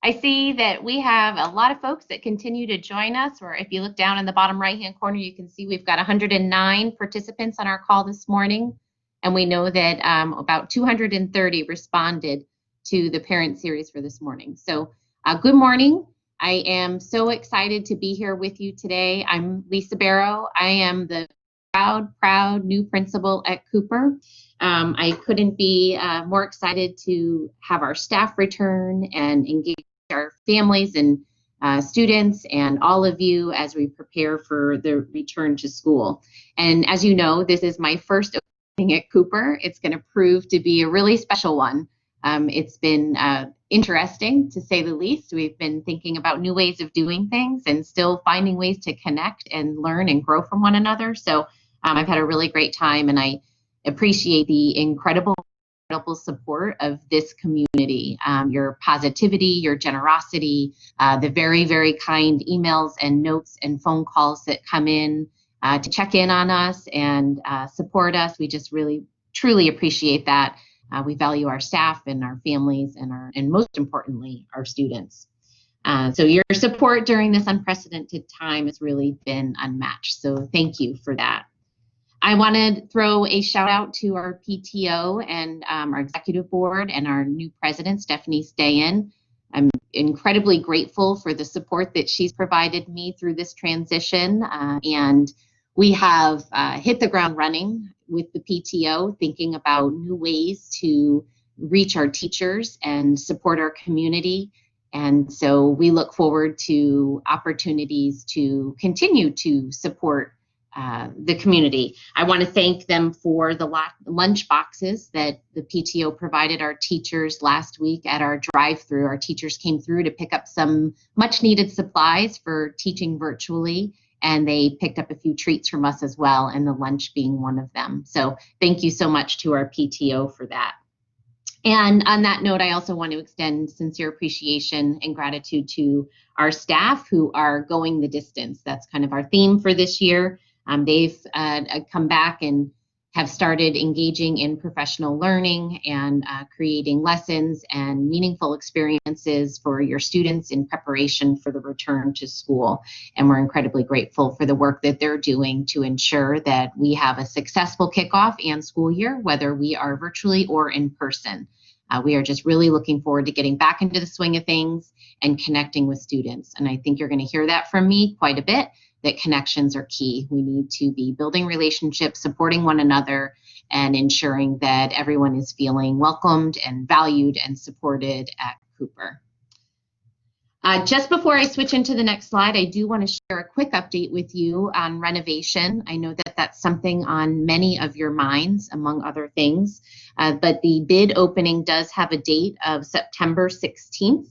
I see that we have a lot of folks that continue to join us, or if you look down in the bottom right-hand corner, you can see we've got 109 participants on our call this morning, and we know that about 230 responded to the parent series for this morning. So good morning. I am so excited to be here with you today. I'm Lisa Barrow. I am the proud new principal at Cooper. I couldn't be more excited to have our staff return and engage our families and students and all of you as we prepare for the return to school. And as you know, this is my first opening at Cooper. It's going to prove to be a really special one. It's been interesting, to say the least. We've been thinking about new ways of doing things and still finding ways to connect and learn and grow from one another. So I've had a really great time, and I appreciate the incredible support of this community, your positivity, your generosity, the very, very kind emails and notes and phone calls that come in to check in on us and support us. We just really, truly appreciate that. We value our staff and our families and most importantly, our students. So your support during this unprecedented time has really been unmatched. So thank you for that. I want to throw a shout out to our PTO and our executive board and our new president, Stephanie Stayen. I'm incredibly grateful for the support that she's provided me through this transition. And we have hit the ground running with the PTO, thinking about new ways to reach our teachers and support our community. And so we look forward to opportunities to continue to support the community. I want to thank them for the lunch boxes that the PTO provided our teachers last week at our drive-through. Our teachers came through to pick up some much needed supplies for teaching virtually, and they picked up a few treats from us as well, and the lunch being one of them. So thank you so much to our PTO for that. And on that note, I also want to extend sincere appreciation and gratitude to our staff who are going the distance. That's kind of our theme for this year. They've come back and have started engaging in professional learning and creating lessons and meaningful experiences for your students in preparation for the return to school. And we're incredibly grateful for the work that they're doing to ensure that we have a successful kickoff and school year, whether we are virtually or in person. We are just really looking forward to getting back into the swing of things and connecting with students. And I think you're going to hear that from me quite a bit, that connections are key. We need to be building relationships, supporting one another, and ensuring that everyone is feeling welcomed and valued and supported at Cooper. Just before I switch into the next slide, I do want to share a quick update with you on renovation. I know that that's something on many of your minds, among other things, but the bid opening does have a date of September 16th,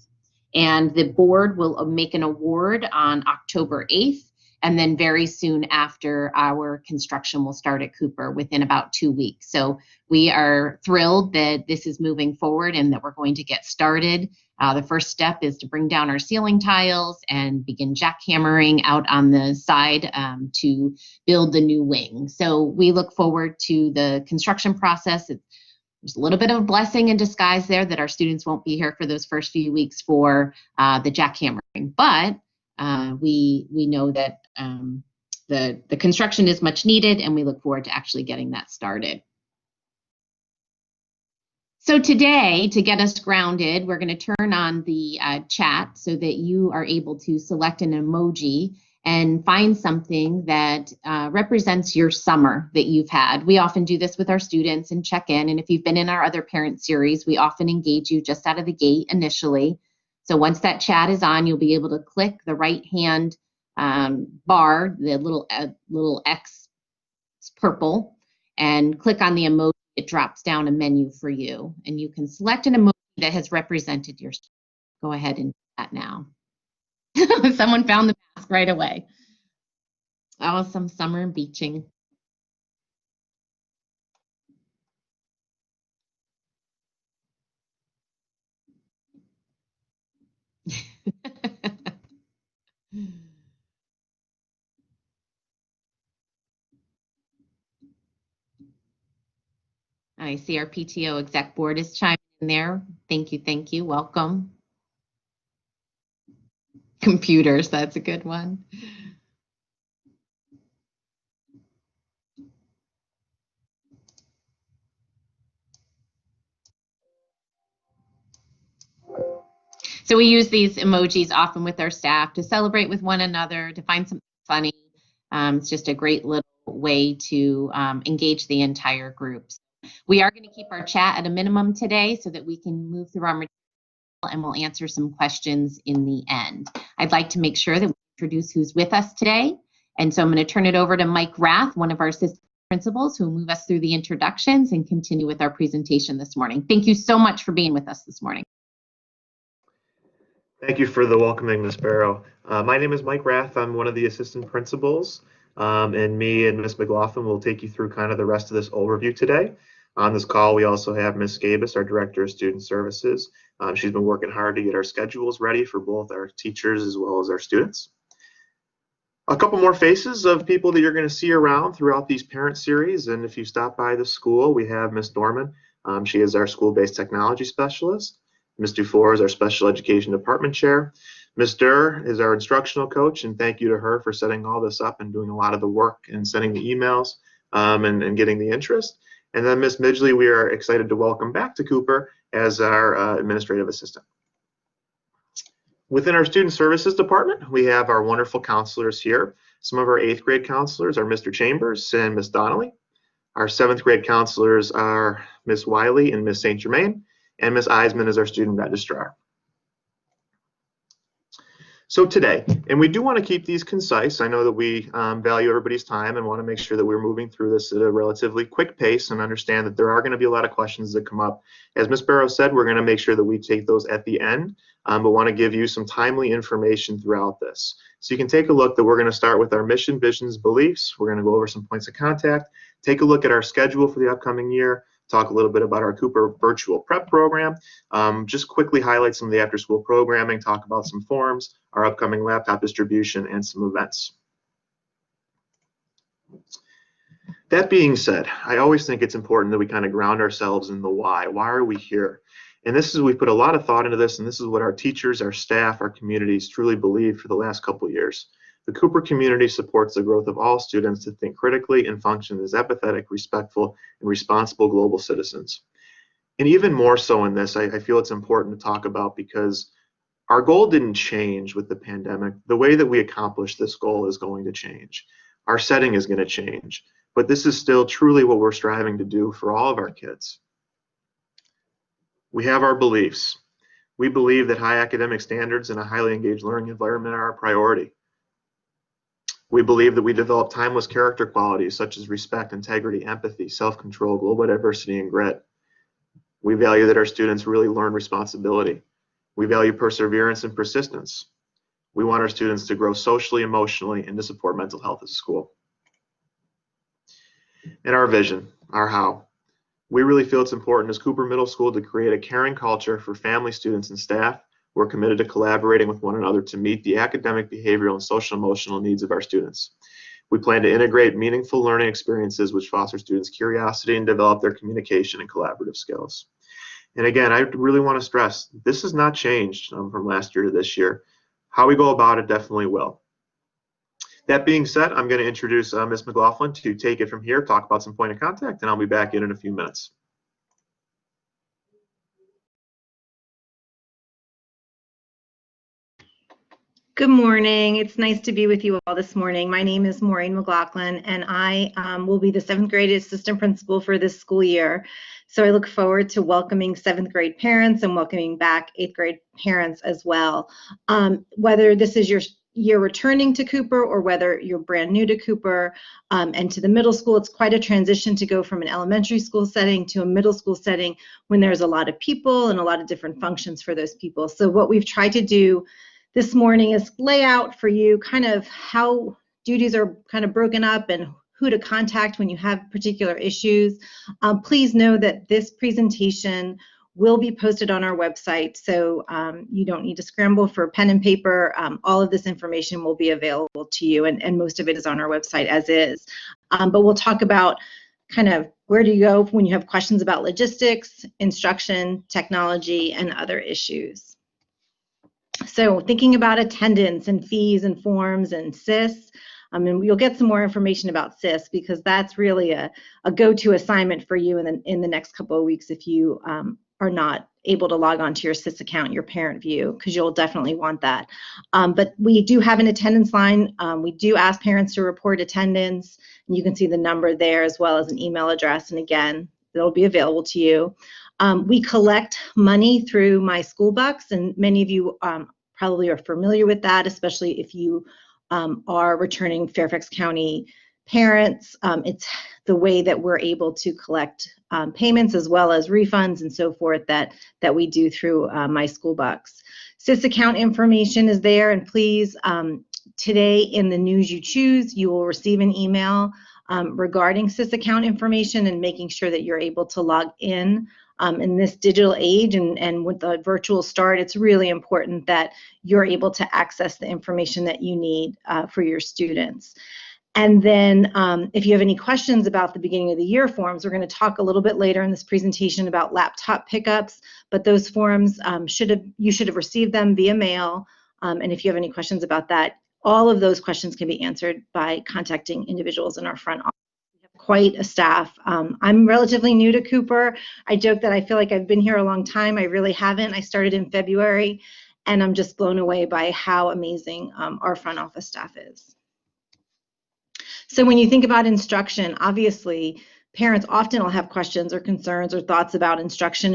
and the board will make an award on October 8th. And then very soon after, our construction will start at Cooper within about 2 weeks. So we are thrilled that this is moving forward and that we're going to get started. The first step is to bring down our ceiling tiles and begin jackhammering out on the side to build the new wing. So we look forward to the construction process. There's a little bit of a blessing in disguise there that our students won't be here for those first few weeks for the jackhammering. But we know that the construction is much needed, and we look forward to actually getting that started. So today, to get us grounded, we're going to turn on the chat so that you are able to select an emoji and find something that represents your summer that you've had. We often do this with our students and check in, and if you've been in our other parent series, we often engage you just out of the gate initially. So once that chat is on, you'll be able to click the right-hand bar, the little X purple, and click on the emoji. It drops down a menu for you, and you can select an emoji that has represented your. Go ahead and do that now. Someone found the mask right away. Awesome summer beaching. I see our PTO exec board is chiming in there. Thank you, welcome. Computers, that's a good one. So we use these emojis often with our staff to celebrate with one another, to find something funny. It's just a great little way to engage the entire group. We are going to keep our chat at a minimum today so that we can move through our material and we'll answer some questions in the end. I'd like to make sure that we introduce who's with us today. And so I'm going to turn it over to Mike Rath, one of our assistant principals, who will move us through the introductions and continue with our presentation this morning. Thank you so much for being with us this morning. Thank you for the welcoming, Ms. Barrow. My name is Mike Rath. I'm one of the assistant principals, and me and Ms. McLaughlin will take you through kind of the rest of this overview today. On this call, we also have Ms. Gabus, our Director of Student Services. She's been working hard to get our schedules ready for both our teachers as well as our students. A couple more faces of people that you're going to see around throughout these parent series, and if you stop by the school, we have Ms. Dorman. She is our school-based technology specialist. Ms. Dufour is our special education department chair. Ms. Durr is our instructional coach, and thank you to her for setting all this up and doing a lot of the work and sending the emails and getting the interest. And then Ms. Midgley, we are excited to welcome back to Cooper as our administrative assistant. Within our student services department, we have our wonderful counselors here. Some of our 8th grade counselors are Mr. Chambers and Ms. Donnelly. Our 7th grade counselors are Ms. Wiley and Ms. St. Germain, and Ms. Eisman is our student registrar. So today, and we do want to keep these concise. I know that we value everybody's time and want to make sure that we're moving through this at a relatively quick pace and understand that there are going to be a lot of questions that come up. As Ms. Barrow said, we're going to make sure that we take those at the end, but want to give you some timely information throughout this. So you can take a look that we're going to start with our mission, visions, beliefs. We're going to go over some points of contact, take a look at our schedule for the upcoming year, talk a little bit about our Cooper virtual prep program, just quickly highlight some of the after-school programming, talk about some forums, our upcoming laptop distribution, and some events. That being said, I always think it's important that we kind of ground ourselves in the why. Why are we here? And this is, we put a lot of thought into this, and this is what our teachers, our staff, our communities truly believe for the last couple of years. The Cooper community supports the growth of all students to think critically and function as empathetic, respectful, and responsible global citizens. And even more so in this, I feel it's important to talk about because our goal didn't change with the pandemic. The way that we accomplish this goal is going to change. Our setting is going to change, but this is still truly what we're striving to do for all of our kids. We have our beliefs. We believe that high academic standards and a highly engaged learning environment are a priority. We believe that we develop timeless character qualities such as respect, integrity, empathy, self-control, global diversity, and grit. We value that our students really learn responsibility. We value perseverance and persistence. We want our students to grow socially, emotionally, and to support mental health as a school. And our vision, our how. We really feel it's important as Cooper Middle School to create a caring culture for family, students, and staff. We're committed to collaborating with one another to meet the academic, behavioral, and social emotional needs of our students. We plan to integrate meaningful learning experiences which foster students' curiosity and develop their communication and collaborative skills. And again, I really want to stress, this has not changed from last year to this year. How we go about it definitely will. That being said, I'm going to introduce Ms. McLaughlin to take it from here, talk about some point of contact, and I'll be back in a few minutes. Good morning. It's nice to be with you all this morning. My name is Maureen McLaughlin, and I will be the 7th grade assistant principal for this school year. So I look forward to welcoming 7th grade parents and welcoming back 8th grade parents as well. Whether this is your year returning to Cooper or whether you're brand new to Cooper and to the middle school, it's quite a transition to go from an elementary school setting to a middle school setting when there's a lot of people and a lot of different functions for those people. So what we've tried to do this morning is lay out for you kind of how duties are kind of broken up and who to contact when you have particular issues. Please know that this presentation will be posted on our website, so you don't need to scramble for pen and paper. All of this information will be available to you, and most of it is on our website as is. But we'll talk about kind of where do you go when you have questions about logistics, instruction, technology, and other issues. So thinking about attendance and fees and forms and SIS, and you'll get some more information about SIS because that's really a go-to assignment for you in the next couple of weeks if you are not able to log on to your SIS account, your parent view, because you'll definitely want that. But we do have an attendance line. We do ask parents to report attendance, and you can see the number there as well as an email address, and again, it'll be available to you. We collect money through My School Bucks, and many of you probably are familiar with that, especially if you are returning Fairfax County parents. It's the way that we're able to collect payments as well as refunds and so forth that we do through My School Bucks. SIS account information is there, and please, today in the News You Choose, you will receive an email regarding SIS account information and making sure that you're able to log in this digital age and with the virtual start. It's really important that you're able to access the information that you need for your students. And then if you have any questions about the beginning of the year forms, we're going to talk a little bit later in this presentation about laptop pickups, but those forms you should have received them via mail. And if you have any questions about that, all of those questions can be answered by contacting individuals in our front office. We have quite a staff. I'm relatively new to Cooper. I joke that I feel like I've been here a long time. I really haven't. I started in February, and I'm just blown away by how amazing our front office staff is. So when you think about instruction, obviously parents often will have questions or concerns or thoughts about instruction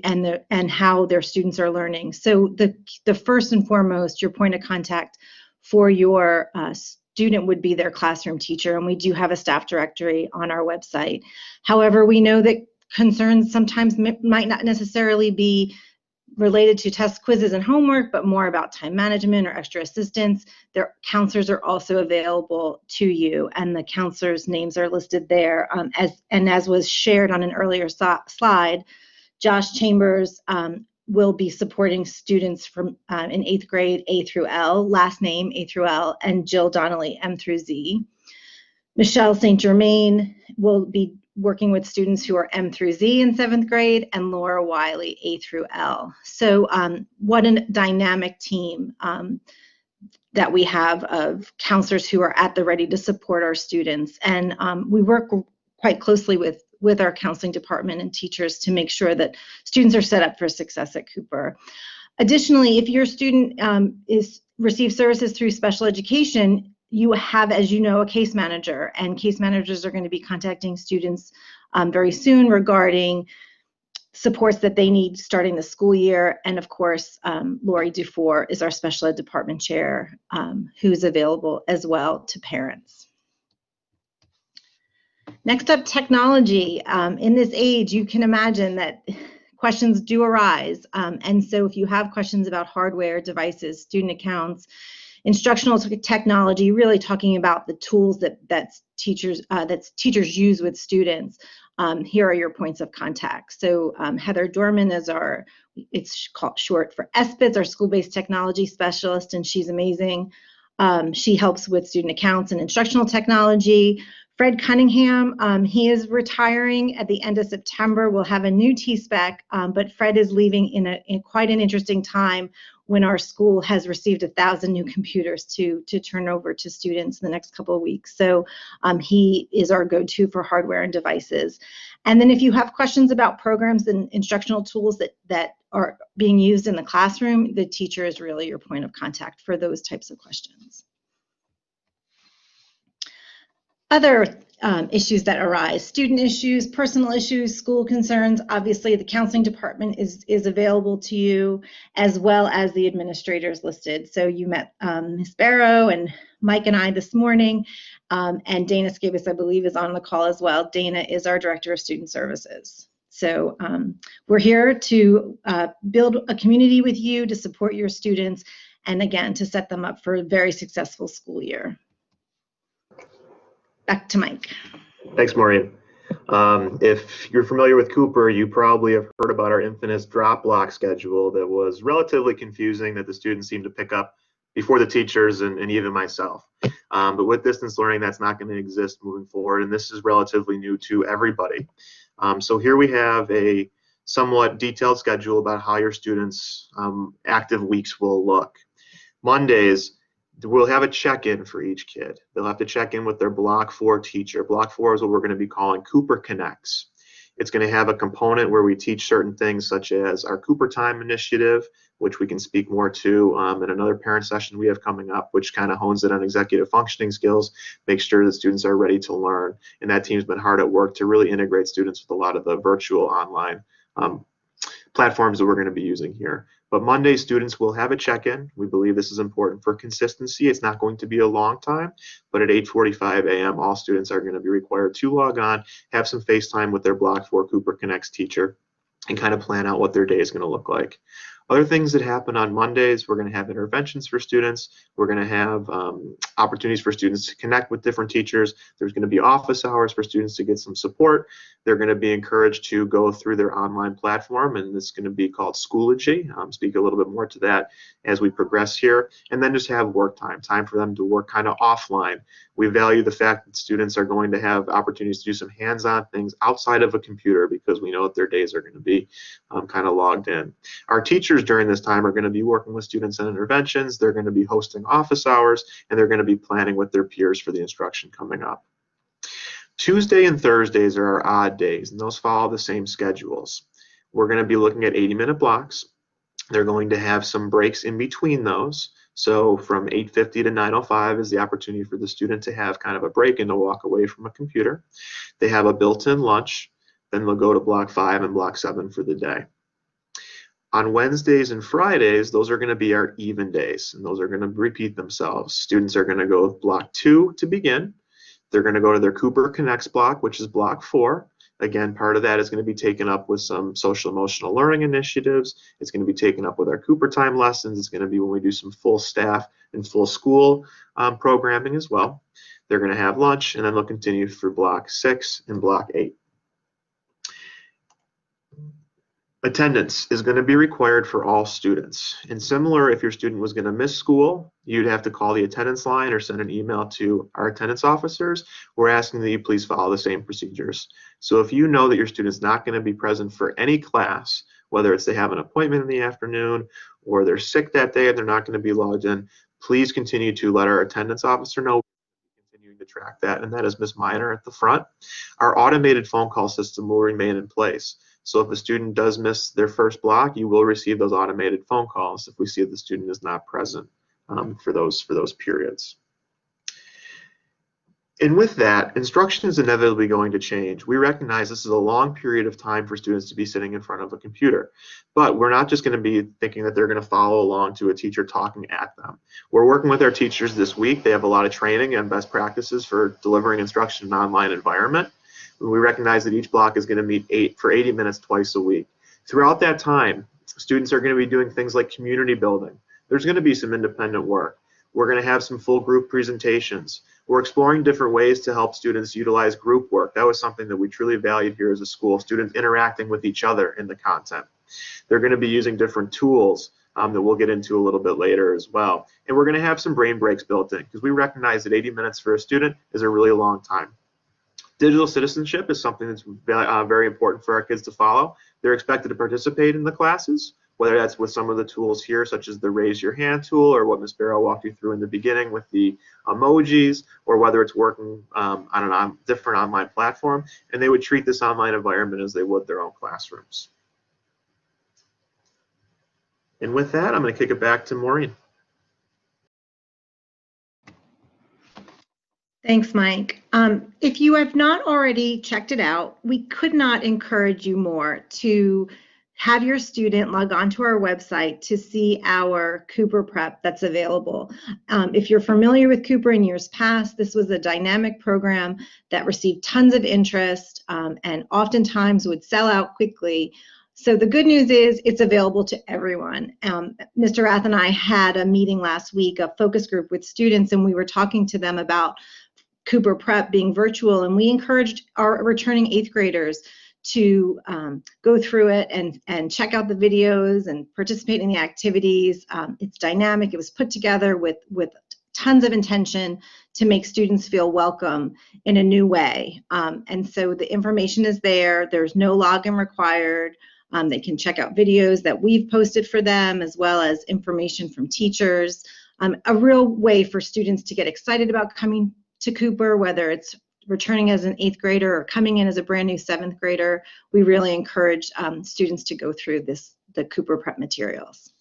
and how their students are learning. So the first and foremost, your point of contact for your student would be their classroom teacher, and we do have a staff directory on our website. However, we know that concerns sometimes might not necessarily be related to test quizzes and homework, but more about time management or extra assistance. Their counselors are also available to you, and the counselors' names are listed there. As was shared on an earlier slide, Josh Chambers will be supporting students from in 8th grade A through L, last name A through L, and Jill Donnelly M through Z. Michelle St. Germain will be working with students who are M through Z in 7th grade, and Laura Wiley A through L. So what a dynamic team that we have of counselors who are at the ready to support our students. And we work quite closely with our counseling department and teachers to make sure that students are set up for success at Cooper. Additionally, if your student receives services through special education, you have, as you know, a case manager, and case managers are going to be contacting students very soon regarding supports that they need starting the school year. And of course, Lori Dufour is our special ed department chair, who's available as well to parents. Next up, technology. In this age, you can imagine that questions do arise. And so if you have questions about hardware, devices, student accounts, instructional technology, really talking about the tools that teachers use with students, here are your points of contact. So Heather Dorman is it's called short for SBITS, our school-based technology specialist, and she's amazing. She helps with student accounts and instructional technology. Fred Cunningham, he is retiring at the end of September. We'll have a new T-spec, but Fred is leaving in quite an interesting time when our school has received 1,000 new computers to turn over to students in the next couple of weeks. So he is our go-to for hardware and devices. And then if you have questions about programs and instructional tools that are being used in the classroom, the teacher is really your point of contact for those types of questions. Other issues that arise, student issues, personal issues, school concerns. Obviously, the counseling department is available to you, as well as the administrators listed. So you met Ms. Barrow and Mike and I this morning, and Dana Scabis, I believe, is on the call as well. Dana is our Director of Student Services. So we're here to build a community with you, to support your students, and again, to set them up for a very successful school year. Back to Mike. Thanks, Maureen. If you're familiar with Cooper, you probably have heard about our infamous drop block schedule that was relatively confusing, that the students seemed to pick up before the teachers and even myself. But with distance learning, that's not going to exist moving forward, and this is relatively new to everybody. So here we have a somewhat detailed schedule about how your students' active weeks will look. Mondays, we'll have a check-in for each kid. They'll have to check in with their Block 4 teacher. Block 4 is what we're going to be calling Cooper Connects. It's going to have a component where we teach certain things such as our Cooper Time initiative, which we can speak more to in another parent session we have coming up, which kind of hones it on executive functioning skills, makes sure that students are ready to learn. And that team's been hard at work to really integrate students with a lot of the virtual online platforms that we're going to be using here. But Monday, students will have a check-in. We believe this is important for consistency. It's not going to be a long time, but at 8:45 a.m., all students are going to be required to log on, have some FaceTime with their Block 4 Cooper Connects teacher, and kind of plan out what their day is going to look like. Other things that happen on Mondays, we're going to have interventions for students. We're going to have opportunities for students to connect with different teachers. There's going to be office hours for students to get some support. They're going to be encouraged to go through their online platform, and it's going to be called Schoology. Speak a little bit more to that as we progress here. And then just have work time for them to work kind of offline. We value the fact that students are going to have opportunities to do some hands-on things outside of a computer because we know that their days are going to be kind of logged in. Our teachers during this time are going to be working with students in interventions. They're going to be hosting office hours, and they're going to be planning with their peers for the instruction coming up. Tuesday and Thursdays are our odd days, and those follow the same schedules. We're going to be looking at 80-minute blocks. They're going to have some breaks in between those. So from 8:50 to 9:05 is the opportunity for the student to have kind of a break and to walk away from a computer. They have a built-in lunch. Then they'll go to Block 5 and Block 7 for the day. On Wednesdays and Fridays, those are going to be our even days, and those are going to repeat themselves. Students are going to go with Block 2 to begin. They're going to go to their Cooper Connects block, which is Block 4. Again, part of that is going to be taken up with some social emotional learning initiatives. It's going to be taken up with our Cooper Time lessons. It's going to be when we do some full staff and full school programming as well. They're going to have lunch, and then they'll continue for Block 6 and Block 8. Attendance is going to be required for all students. And similar, if your student was going to miss school, you'd have to call the attendance line or send an email to our attendance officers. We're asking that you please follow the same procedures. So if you know that your student's not going to be present for any class, whether it's they have an appointment in the afternoon or they're sick that day and they're not going to be logged in, please continue to let our attendance officer know. Continuing to track that, and that is Ms. Miner at the front. Our automated phone call system will remain in place. So if a student does miss their first block, you will receive those automated phone calls if we see that the student is not present for those periods. And with that, instruction is inevitably going to change. We recognize this is a long period of time for students to be sitting in front of a computer, but we're not just going to be thinking that they're going to follow along to a teacher talking at them. We're working with our teachers this week. They have a lot of training and best practices for delivering instruction in an online environment. We recognize that each block is going to meet for 80 minutes twice a week. Throughout that time, students are going to be doing things like community building. There's going to be some independent work. We're going to have some full group presentations. We're exploring different ways to help students utilize group work. That was something that we truly valued here as a school, students interacting with each other in the content. They're going to be using different tools that we'll get into a little bit later as well. And we're going to have some brain breaks built in because we recognize that 80 minutes for a student is a really long time. Digital citizenship is something that's very important for our kids to follow. They're expected to participate in the classes, whether that's with some of the tools here, such as the raise your hand tool, or what Ms. Barrow walked you through in the beginning with the emojis, or whether it's working on a different online platform, and they would treat this online environment as they would their own classrooms. And with that, I'm going to kick it back to Maureen. Thanks, Mike. If you have not already checked it out, we could not encourage you more to have your student log on to our website to see our Cooper Prep that's available. If you're familiar with Cooper in years past, this was a dynamic program that received tons of interest and oftentimes would sell out quickly. So the good news is it's available to everyone. Mr. Rath and I had a meeting last week, a focus group with students, and we were talking to them about Cooper Prep being virtual, and we encouraged our returning 8th graders to go through it and check out the videos and participate in the activities. It's dynamic. It was put together with tons of intention to make students feel welcome in a new way. And so the information is there. There's no login required. They can check out videos that we've posted for them, as well as information from teachers. A real way for students to get excited about coming to Cooper, whether it's returning as an 8th grader or coming in as a brand new 7th grader. We really encourage students to go through the Cooper Prep materials.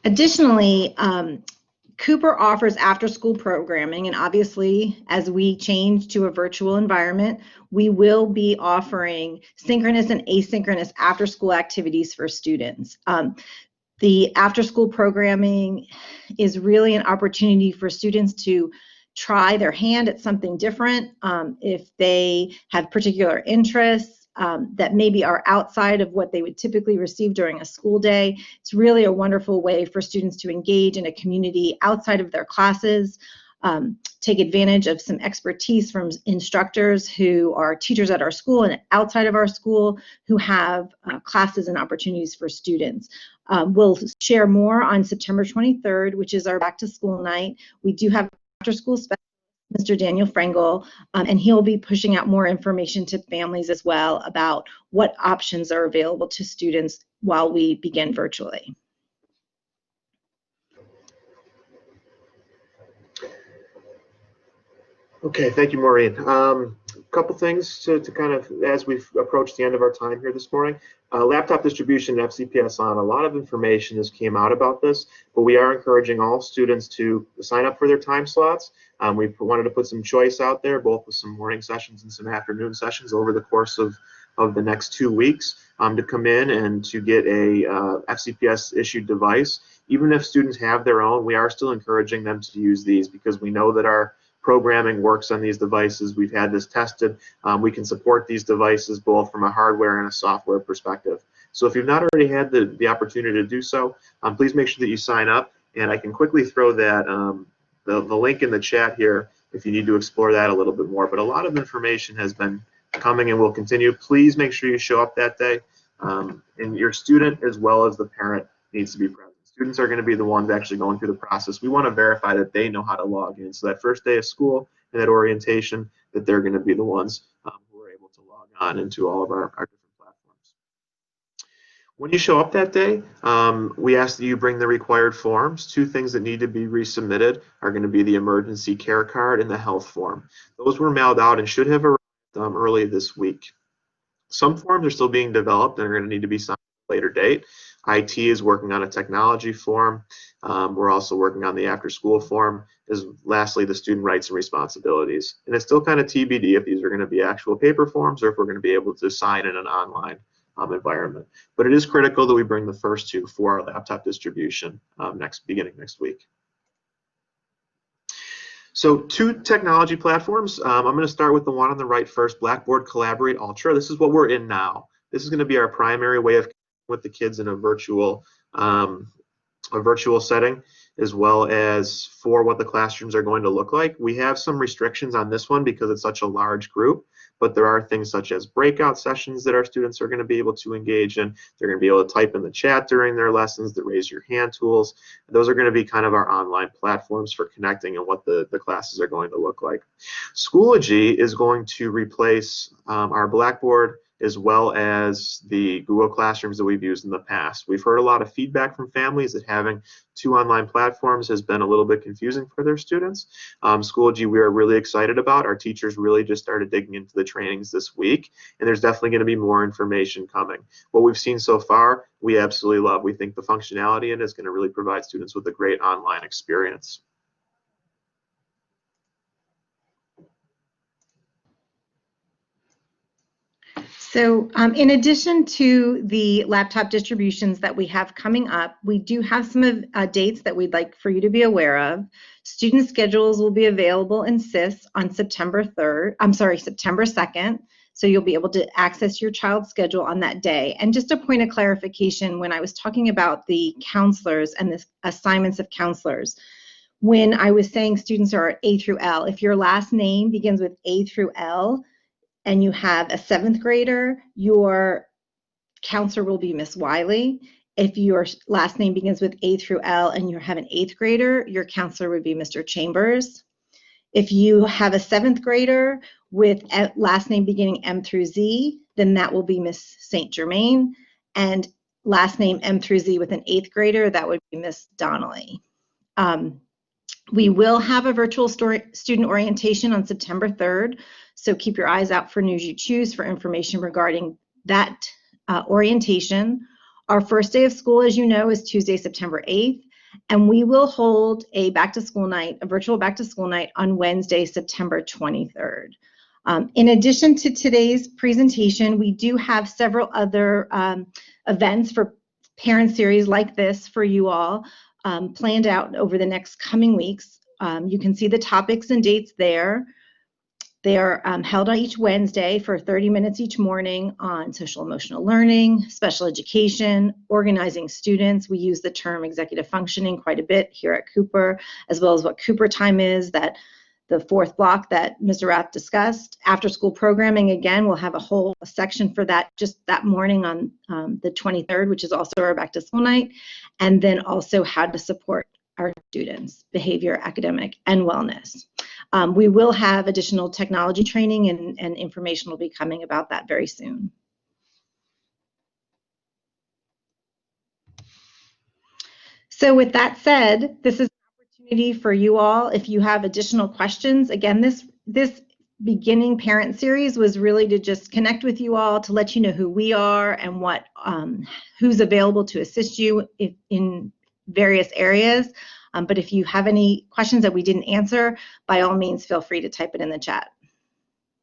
Additionally, Cooper offers after-school programming, and obviously, as we change to a virtual environment, we will be offering synchronous and asynchronous after-school activities for students. The after-school programming is really an opportunity for students to try their hand at something different. If they have particular interests that maybe are outside of what they would typically receive during a school day, it's really a wonderful way for students to engage in a community outside of their classes, take advantage of some expertise from instructors who are teachers at our school and outside of our school who have classes and opportunities for students. We'll share more on September 23rd, which is our back to school night. We do have after school special, Mr. Daniel Frengel, and he'll be pushing out more information to families as well about what options are available to students while we begin virtually. Okay, thank you, Maureen. A couple things to kind of, as we've approached the end of our time here this morning. Laptop distribution and FCPS on, a lot of information has came out about this, but we are encouraging all students to sign up for their time slots. We wanted to put some choice out there, both with some morning sessions and some afternoon sessions over the course of the next 2 weeks to come in and to get a FCPS issued device. Even if students have their own, we are still encouraging them to use these because we know that our programming works on these devices. We've had this tested. We can support these devices both from a hardware and a software perspective. So if you've not already had the opportunity to do so, please make sure that you sign up. And I can quickly throw that the link in the chat here if you need to explore that a little bit more. But a lot of information has been coming and will continue. Please make sure you show up that day. And your student as well as the parent needs to be present. Students are going to be the ones actually going through the process. We want to verify that they know how to log in. So that first day of school and that orientation, that they're going to be the ones who are able to log on into all of our different platforms. When you show up that day, we ask that you bring the required forms. 2 things that need to be resubmitted are going to be the emergency care card and the health form. Those were mailed out and should have arrived early this week. Some forms are still being developed and are going to need to be signed at a later date. IT is working on a technology form. We're also working on the after-school form. Lastly, the student rights and responsibilities. And it's still kind of TBD if these are going to be actual paper forms or if we're going to be able to sign in an online environment. But it is critical that we bring the first 2 for our laptop distribution beginning next week. So 2 technology platforms. I'm going to start with the one on the right first, Blackboard Collaborate Ultra. This is what we're in now. This is going to be our primary way of with the kids in a virtual setting, as well as for what the classrooms are going to look like. We have some restrictions on this one because it's such a large group, but there are things such as breakout sessions that our students are going to be able to engage in. They're going to be able to type in the chat during their lessons, the raise your hand tools. Those are going to be kind of our online platforms for connecting and what the classes are going to look like. Schoology is going to replace our Blackboard as well as the Google Classrooms that we've used in the past. We've heard a lot of feedback from families that having 2 online platforms has been a little bit confusing for their students. Schoology we are really excited about. Our teachers really just started digging into the trainings this week, and there's definitely going to be more information coming. What we've seen so far, we absolutely love. We think the functionality in it is going to really provide students with a great online experience. So in addition to the laptop distributions that we have coming up, we do have some dates that we'd like for you to be aware of. Student schedules will be available in SIS on September 2nd. So you'll be able to access your child's schedule on that day. And just a point of clarification, when I was talking about the counselors and the assignments of counselors, when I was saying students are A through L, if your last name begins with A through L, and you have a 7th grader, your counselor will be Miss Wiley. If your last name begins with A through L and you have an 8th grader, your counselor would be Mr. Chambers. If you have a 7th grader with a last name beginning M through Z, then that will be Miss St. Germain. And last name M through Z with an 8th grader, that would be Miss Donnelly. We will have a virtual student orientation on September 3rd, so keep your eyes out for News You Choose for information regarding that orientation. Our first day of school, as you know, is Tuesday, September 8th, and we will hold a back-to-school night, a virtual back-to-school night on Wednesday, September 23rd. In addition to today's presentation, we do have several other events for parent series like this for you all planned out over the next coming weeks. You can see the topics and dates there. They are held on each Wednesday for 30 minutes each morning on social emotional learning, special education, organizing students. We use the term executive functioning quite a bit here at Cooper, as well as what Cooper time is, that the 4th block that Mr. Rath discussed. After school programming, again, we'll have a whole section for that just that morning on the 23rd, which is also our back to school night. And then also how to support our students, behavior, academic, and wellness. We will have additional technology training and information will be coming about that very soon. So with that said, this is for you all. If you have additional questions, again, this beginning parent series was really to just connect with you all, to let you know who we are and what who's available to assist you in various areas. But if you have any questions that we didn't answer, by all means, feel free to type it in the chat.